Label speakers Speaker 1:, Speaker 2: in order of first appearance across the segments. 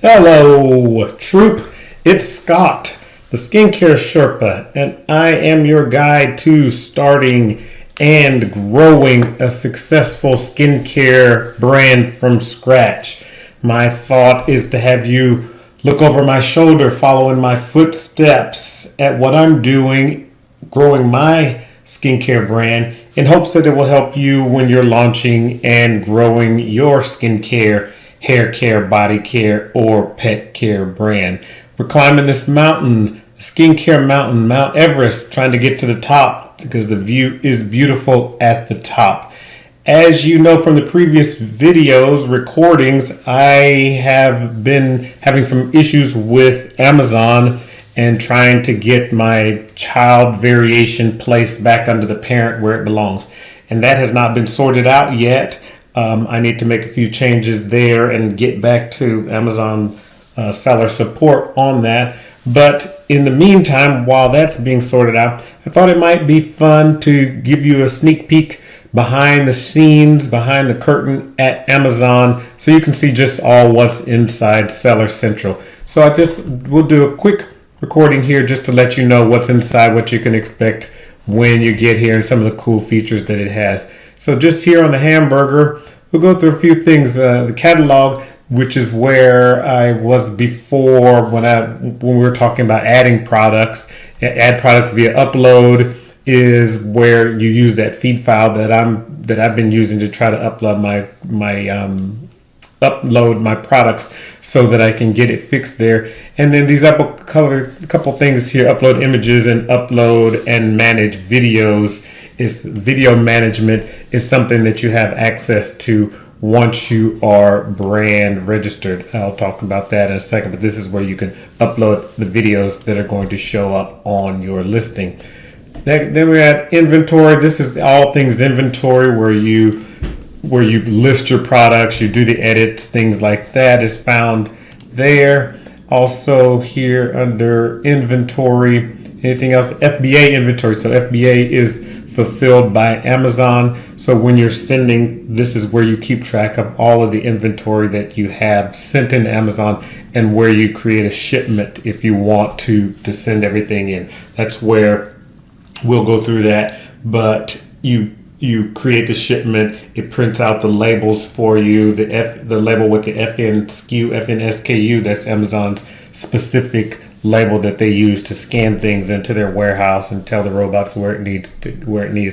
Speaker 1: Hello, troop. It's Scott, the Skincare Sherpa, and I am your guide to starting and growing a successful skincare brand from scratch. My thought is to have you look over my shoulder, following my footsteps at what I'm doing, growing my skincare brand, in hopes that it will help you when you're launching and growing your skincare, hair care, body care, or pet care brand. We're climbing this mountain, skincare mountain, Mount Everest, trying to get to the top because the view is beautiful at the top. As you know from the previous videos, recordings, I have been having some issues with Amazon and trying to get my child variation placed back under the parent where it belongs. And that has not been sorted out yet. I need to make a few changes there and get back to Amazon seller support on that. But in the meantime, while that's being sorted out, I thought it might be fun to give you a sneak peek behind the scenes, behind the curtain at Amazon, so you can see just all what's inside Seller Central. So we'll do a quick recording here just to let you know what's inside, what you can expect when you get here, and some of the cool features that it has. So just here on the hamburger, we'll go through a few things. The catalog, which is where I was before when we were talking about adding products. Add products via upload is where you use that feed file that I've been using to try to upload my products so that I can get it fixed there. And then these couple things here: upload images and upload and manage videos. Video management is something that you have access to once you are brand registered. I'll talk about that in a second, but this is where you can upload the videos that are going to show up on your listing. Then we're at inventory. This is all things inventory, where you list your products, you do the edits, things like that is found there. Also here under inventory, anything else? FBA inventory. So FBA is fulfilled by Amazon. So when you're sending, this is where you keep track of all of the inventory that you have sent into Amazon, and where you create a shipment if you want to send everything in. That's where we'll go through that. But you create the shipment, it prints out the labels for you, the label with the FN SKU, that's Amazon's specific label that they use to scan things into their warehouse and tell the robots where it needs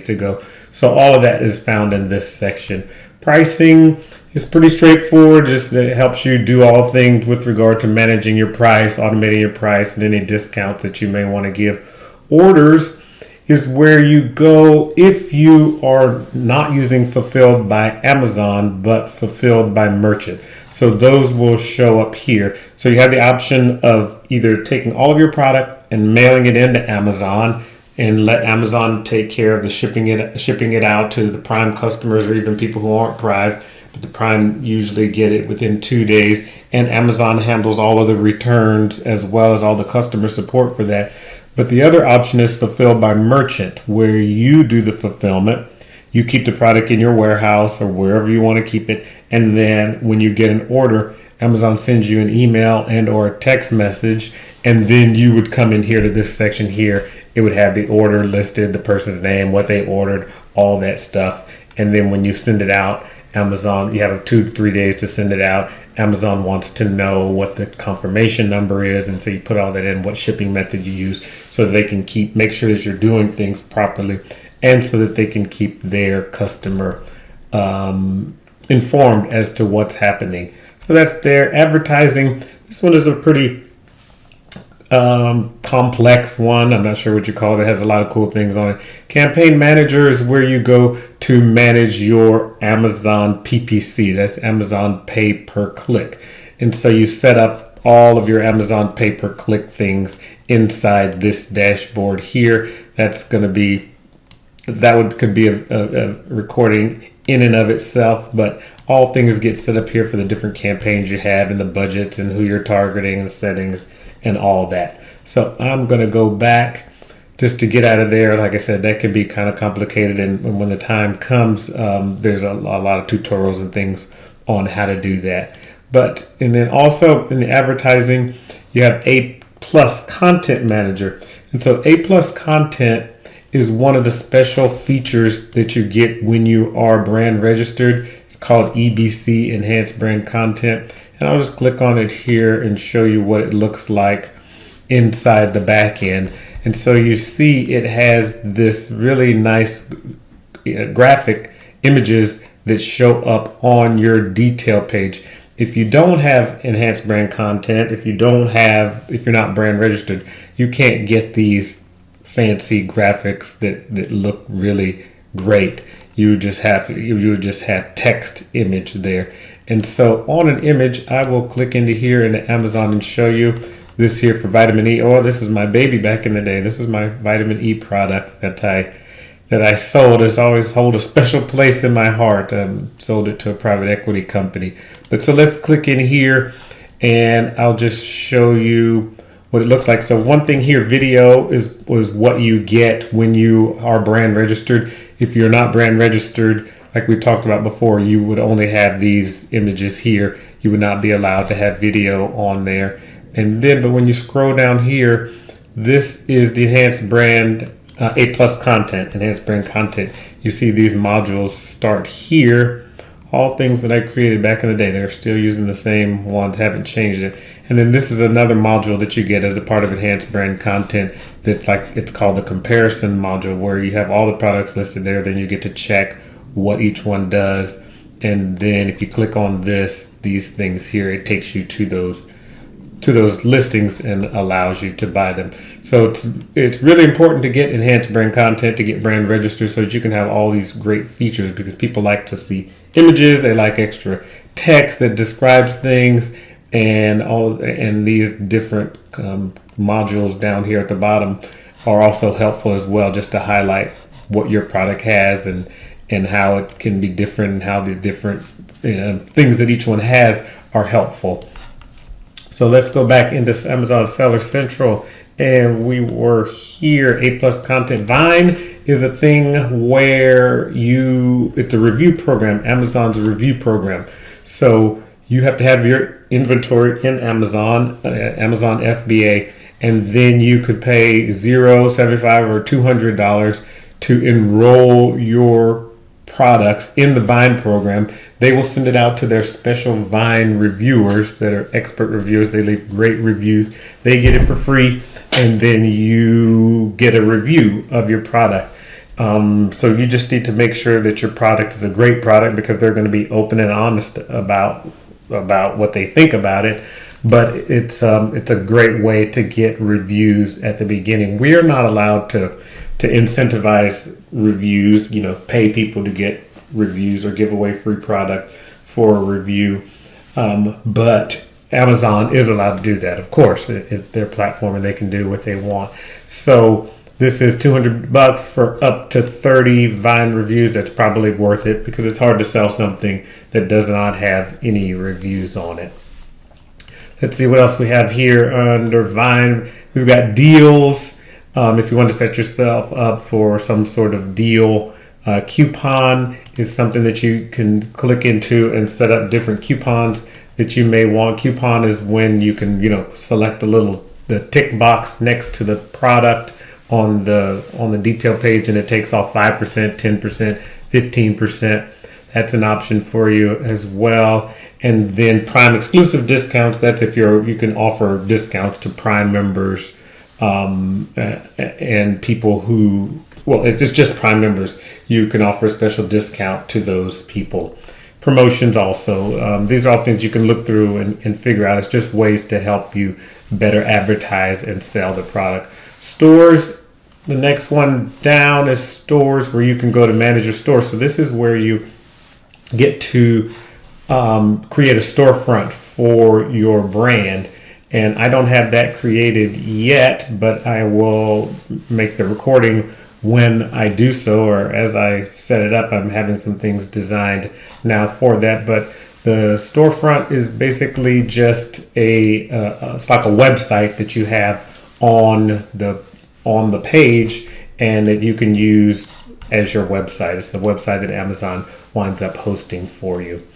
Speaker 1: to go. So all of that is found in this section. Pricing is pretty straightforward. Just it helps you do all things with regard to managing your price, automating your price, and any discount that you may want to give. Orders is where you go if you are not using fulfilled by Amazon, but fulfilled by merchant. So those will show up here. So you have the option of either taking all of your product and mailing it into Amazon and let Amazon take care of the shipping it out to the Prime customers, or even people who aren't Prime. But the Prime usually get it within 2 days, and Amazon handles all of the returns as well as all the customer support for that. But the other option is fulfilled by merchant, where you do the fulfillment. You keep the product in your warehouse or wherever you want to keep it. And then when you get an order, Amazon sends you an email and or a text message. And then you would come in here to this section here. It would have the order listed, the person's name, what they ordered, all that stuff. And then when you send it out, Amazon, you have 2 to 3 days to send it out. Amazon wants to know what the confirmation number is, and so you put all that in, what shipping method you use, so that they can make sure that you're doing things properly, and so that they can keep their customer informed as to what's happening. So that's their advertising. This one is a pretty complex one. I'm not sure what you call it. It has a lot of cool things on it. Campaign manager is where you go to manage your Amazon PPC. That's Amazon pay per click. And so you set up all of your Amazon pay per click things inside this dashboard here. Could be a recording in and of itself, but all things get set up here for the different campaigns you have, and the budgets and who you're targeting and settings and all that. So I'm going to go back just to get out of there. Like I said, that can be kind of complicated, and when the time comes, there's a lot of tutorials and things on how to do that. And then also in the advertising, you have A plus content manager. And so A plus content is one of the special features that you get when you are brand registered. It's called EBC, Enhanced Brand Content. And I'll just click on it here and show you what it looks like inside the back end. And so you see it has this really nice graphic images that show up on your detail page. If you don't have enhanced brand content, if you're not brand registered, you can't get these fancy graphics that look really great. You would just have text image there. And so on an image, I will click into here into Amazon and show you this here for vitamin E. Oh, this is my baby back in the day. This is my vitamin E product that I sold. It's always hold a special place in my heart. Sold it to a private equity company. But so let's click in here and I'll just show you what it looks like. So one thing here, video was what you get when you are brand registered. If you're not brand registered, like we talked about before, you would only have these images here. You would not be allowed to have video on there. But when you scroll down here, this is the enhanced brand A plus content, enhanced brand content. You see these modules start here. All things that I created back in the day. They're still using the same ones, haven't changed it. And then this is another module that you get as a part of enhanced brand content. It's called the comparison module, where you have all the products listed there. Then you get to check what each one does. And then if you click on these things here, it takes you to those listings and allows you to buy them. So it's really important to get enhanced brand content, to get brand registered, so that you can have all these great features, because people like to see images, they like extra text that describes things, and these different modules down here at the bottom are also helpful as well, just to highlight what your product has and how it can be different, and how the different things that each one has are helpful. So let's go back into Amazon Seller Central, and we were here. A plus content. Vine is a thing where it's a review program. Amazon's a review program. So you have to have your inventory in Amazon FBA, and then you could pay $0, $75, or $200 to enroll your products in the Vine program. They will send it out to their special Vine reviewers that are expert reviewers. They leave great reviews. They get it for free, and then you get a review of your product. So you just need to make sure that your product is a great product, because they're going to be open and honest about what they think about it. But it's a great way to get reviews at the beginning. We are not allowed to incentivize reviews, pay people to get reviews or give away free product for a review. But Amazon is allowed to do that. Of course, it's their platform and they can do what they want. So this is $200 for up to 30 Vine reviews. That's probably worth it, because it's hard to sell something that does not have any reviews on it. Let's see what else we have here under Vine. We've got deals. If you want to set yourself up for some sort of deal, coupon is something that you can click into and set up different coupons that you may want. Coupon is when you can, select the tick box next to the product on the detail page, and it takes off 5%, 10%, 15%. That's an option for you as well. And then Prime exclusive discounts. That's if you can offer discounts to Prime members and people who, it's just Prime members. You can offer a special discount to those people. Promotions also. These are all things you can look through and figure out. It's just ways to help you better advertise and sell the product. Stores. The next one down is stores, where you can go to manage your store. So this is where you get to create a storefront for your brand. And I don't have that created yet, but I will make the recording when I do so, or as I set it up. I'm having some things designed now for that. But the storefront is basically just it's like a website that you have on the page, and that you can use as your website. It's the website that Amazon winds up hosting for you.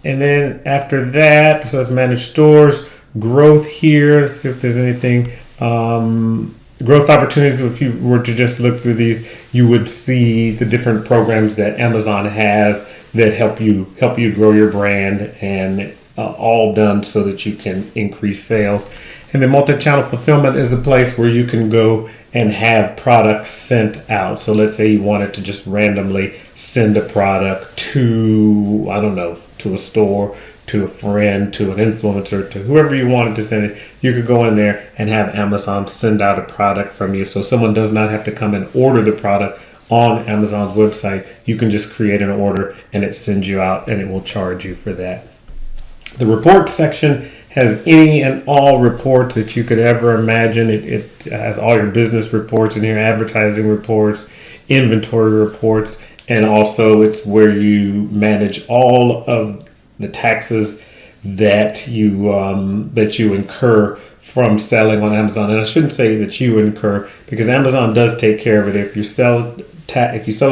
Speaker 1: And then after that, it says manage stores, growth here. Let's see if there's anything. Growth opportunities. If you were to just look through these, you would see the different programs that Amazon has that help you grow your brand, and all done so that you can increase sales. And then multi-channel fulfillment is a place where you can go and have products sent out. So let's say you wanted to just randomly send a product to, I don't know, to a store, to a friend, to an influencer, to whoever you wanted to send it. You could go in there and have Amazon send out a product from you. So someone does not have to come and order the product on Amazon's website. You can just create an order and it sends you out, and it will charge you for that. The report section has any and all reports that you could ever imagine. It has all your business reports in here, advertising reports, inventory reports, and also it's where you manage all of the taxes that you incur from selling on Amazon. And I shouldn't say that you incur, because Amazon does take care of it. If you sell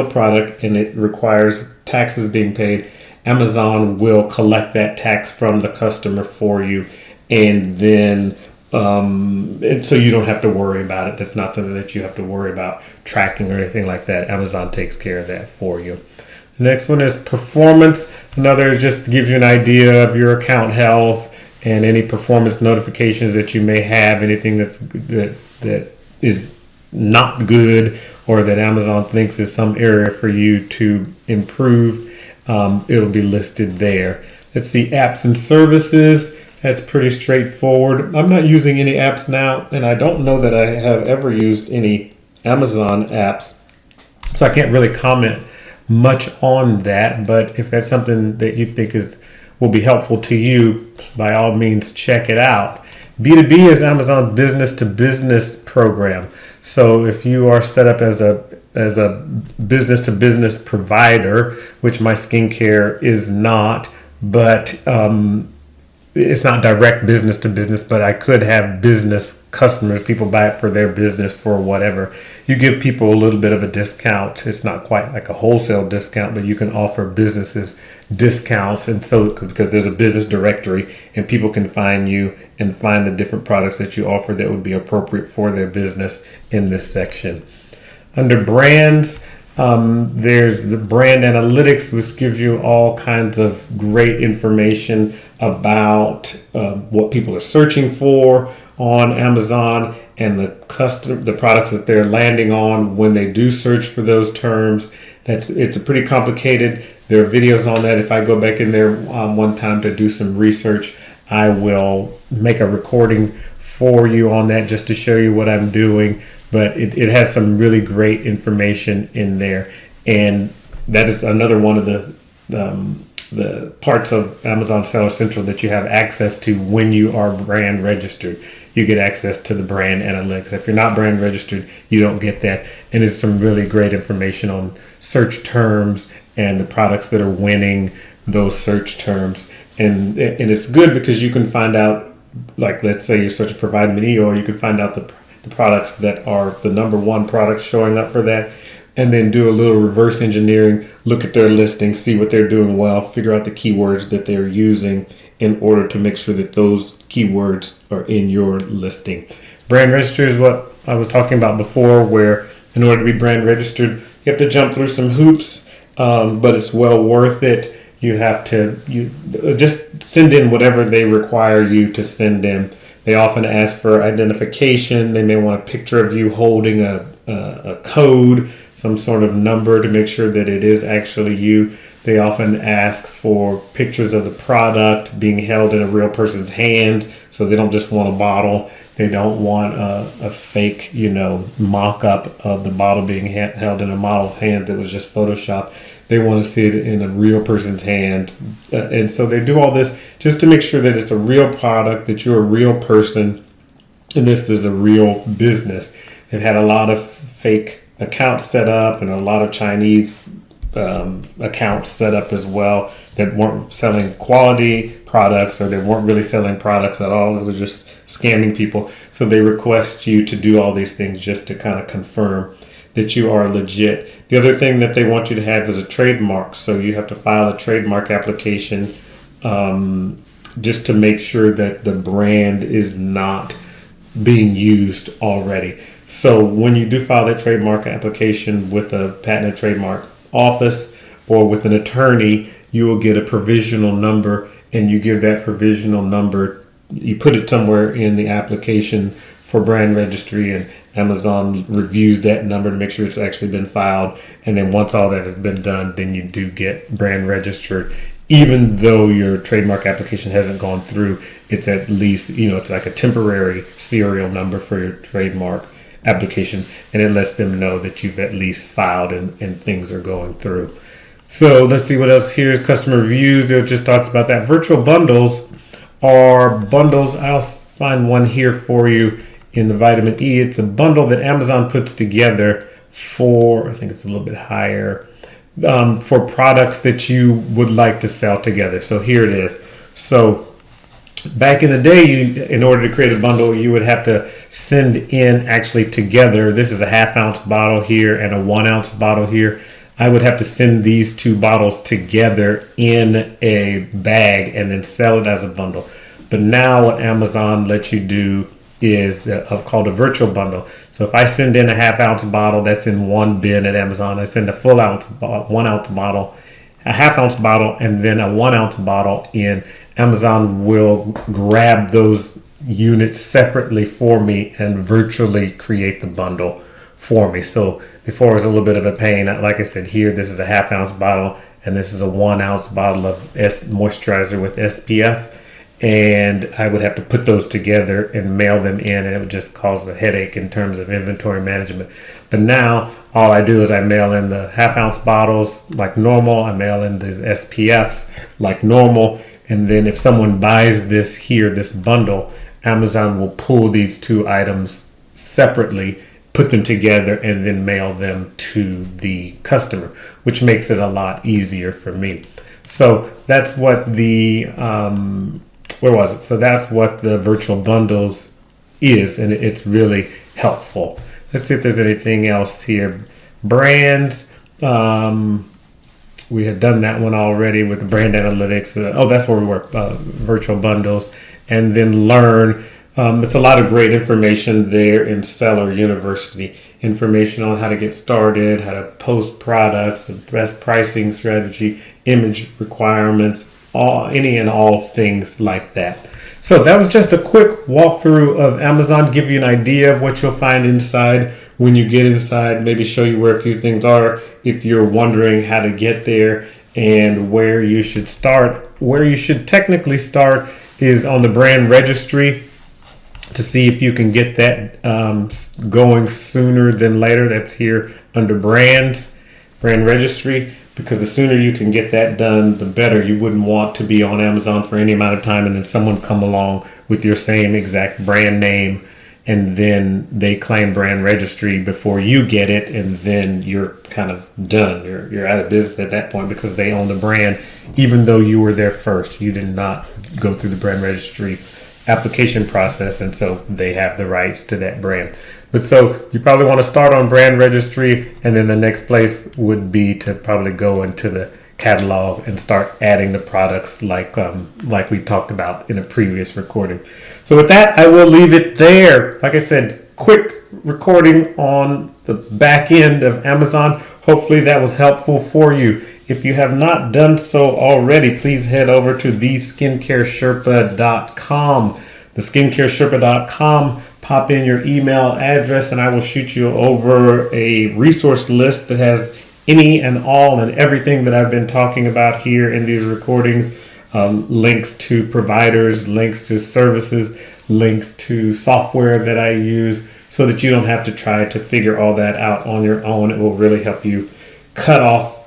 Speaker 1: a product and it requires taxes being paid, Amazon will collect that tax from the customer for you, and then so you don't have to worry about it. That's not something that you have to worry about tracking or anything like that. Amazon takes care of that for you. The next one is performance. Another just gives you an idea of your account health and any performance notifications that you may have, anything that is not good or that Amazon thinks is some area for you to improve. It'll be listed there. Let's see, apps and services. That's pretty straightforward. I'm not using any apps now, and I don't know that I have ever used any Amazon apps, so I can't really comment much on that. But if that's something that you think will be helpful to you, by all means check it out. B2B is Amazon's business to business program. So if you are set up as a business to business provider, which my skincare is not, but it's not direct business to business, but I could have business customers. People buy it for their business for whatever. You give people a little bit of a discount. It's not quite like a wholesale discount, but you can offer businesses discounts. And so, because there's a business directory and people can find you and find the different products that you offer that would be appropriate for their business in this section. Under brands, there's the brand analytics, which gives you all kinds of great information about what people are searching for on Amazon and the products that they're landing on when they do search for those terms. It's a pretty complicated. There are videos on that. If I go back in there one time to do some research, I will make a recording for you on that just to show you what I'm doing. But it has some really great information in there, and that is another one of the parts of Amazon Seller Central that you have access to when you are brand registered. You get access to the brand analytics. If you're not brand registered, you don't get that, and it's some really great information on search terms and the products that are winning those search terms, and it's good because you can find out, like let's say you're searching for vitamin E oil, you can find out the products that are the number one products showing up for that, and then do a little reverse engineering, look at their listing, see what they're doing well, figure out the keywords that they're using in order to make sure that those keywords are in your listing. Brand registered is what I was talking about before, where in order to be brand registered, you have to jump through some hoops, but it's well worth it. You just send in whatever they require you to send in. They often ask for identification. They may want a picture of you holding a code, some sort of number to make sure that it is actually you. They often ask for pictures of the product being held in a real person's hands, so they don't just want a bottle. They don't want a fake, mock-up of the bottle being held in a model's hand that was just photoshopped. They want to see it in a real person's hand. And so they do all this just to make sure that it's a real product, that you're a real person, and this is a real business. They've had a lot of fake accounts set up and a lot of Chinese accounts set up as well that weren't selling quality products, or they weren't really selling products at all. It was just scamming people. So they request you to do all these things just to kind of confirm that you are legit. The other thing that they want you to have is a trademark. So you have to file a trademark application just to make sure that the brand is not being used already. So when you do file that trademark application with a patent and trademark office or with an attorney, you will get a provisional number, and you give that provisional number, you put it somewhere in the application for brand registry, and Amazon reviews that number to make sure it's actually been filed. And then once all that has been done, then you do get brand registered. Even though your trademark application hasn't gone through, it's at least, it's like a temporary serial number for your trademark application, and it lets them know that you've at least filed and things are going through. So let's see what else here is customer reviews. It just talks about that. Virtual bundles are bundles. I'll find one here for you in the vitamin E. It's a bundle that Amazon puts together for, I think it's a little bit higher, for products that you would like to sell together. So here it is. So back in the day, in order to create a bundle, you would have to send in actually together. This is a 1/2 ounce bottle here and a 1 ounce bottle here. I would have to send these two bottles together in a bag and then sell it as a bundle. But now what Amazon lets you do is called a virtual bundle. So if I send in a 1/2 ounce bottle, that's in one bin at Amazon. I send a full 1 ounce bottle, a 1/2 ounce bottle, and then a 1 ounce bottle in. Amazon will grab those units separately for me and virtually create the bundle for me. So before it was a little bit of a pain. Like I said, here, this is a 1/2 ounce bottle, and this is a 1 ounce bottle of moisturizer with SPF. And I would have to put those together and mail them in, and it would just cause a headache in terms of inventory management. But now all I do is I mail in the 1/2 ounce bottles like normal. I mail in these SPFs like normal. And then if someone buys this bundle, Amazon will pull these two items separately, put them together, and then mail them to the customer, which makes it a lot easier for me. So that's what the So that's what the virtual bundles is, and it's really helpful. Let's see if there's anything else here. Brands. We had done that one already with the brand analytics. That's where we work. Virtual bundles, and then learn. It's a lot of great information there in Seller University. Information on how to get started, how to post products, the best pricing strategy, image requirements, any and all things like that. So that was just a quick walkthrough of Amazon, give you an idea of what you'll find inside when you get inside, maybe show you where a few things are if you're wondering how to get there and where you should start. Where you should technically start is on the brand registry to see if you can get that going sooner than later. That's here under brand registry. Because the sooner you can get that done, the better. You wouldn't want to be on Amazon for any amount of time and then someone come along with your same exact brand name and then they claim brand registry before you get it, and then you're kind of done. You're out of business at that point because they own the brand, even though you were there first. You did not go through the brand registry application process, and so they have the rights to that brand. But so you probably want to start on brand registry, and then the next place would be to probably go into the catalog and start adding the products like we talked about in a previous recording. So with that, I will leave it there. Like I said, quick recording on the back end of Amazon. Hopefully that was helpful for you. If you have not done so already, please head over to theskincaresherpa.com. Theskincaresherpa.com. Pop in your email address and I will shoot you over a resource list that has any and all and everything that I've been talking about here in these recordings. Links to providers, links to services, links to software that I use, so that you don't have to try to figure all that out on your own. It will really help you cut out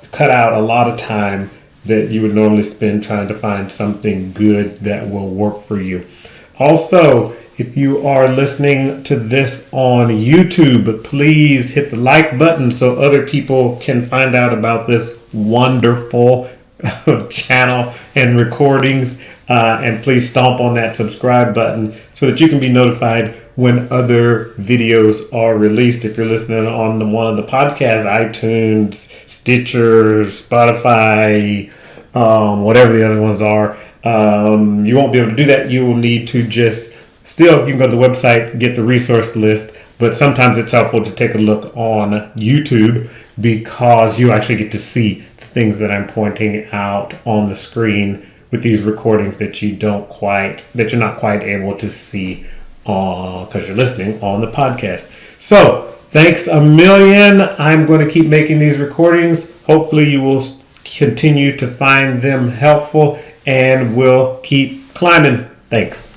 Speaker 1: a lot of time that you would normally spend trying to find something good that will work for you. Also, if you are listening to this on YouTube, please hit the like button so other people can find out about this wonderful channel and recordings. And please stomp on that subscribe button so that you can be notified when other videos are released. If you're listening on one of the podcasts, iTunes, Stitcher, Spotify, whatever the other ones are, You won't be able to do that. You will need to just still, you can go to the website, get the resource list, but sometimes it's helpful to take a look on YouTube because you actually get to see the things that I'm pointing out on the screen with these recordings that you're not quite able to see because you're listening on the podcast. So thanks a million. I'm going to keep making these recordings. Hopefully you will continue to find them helpful, and we'll keep climbing. Thanks.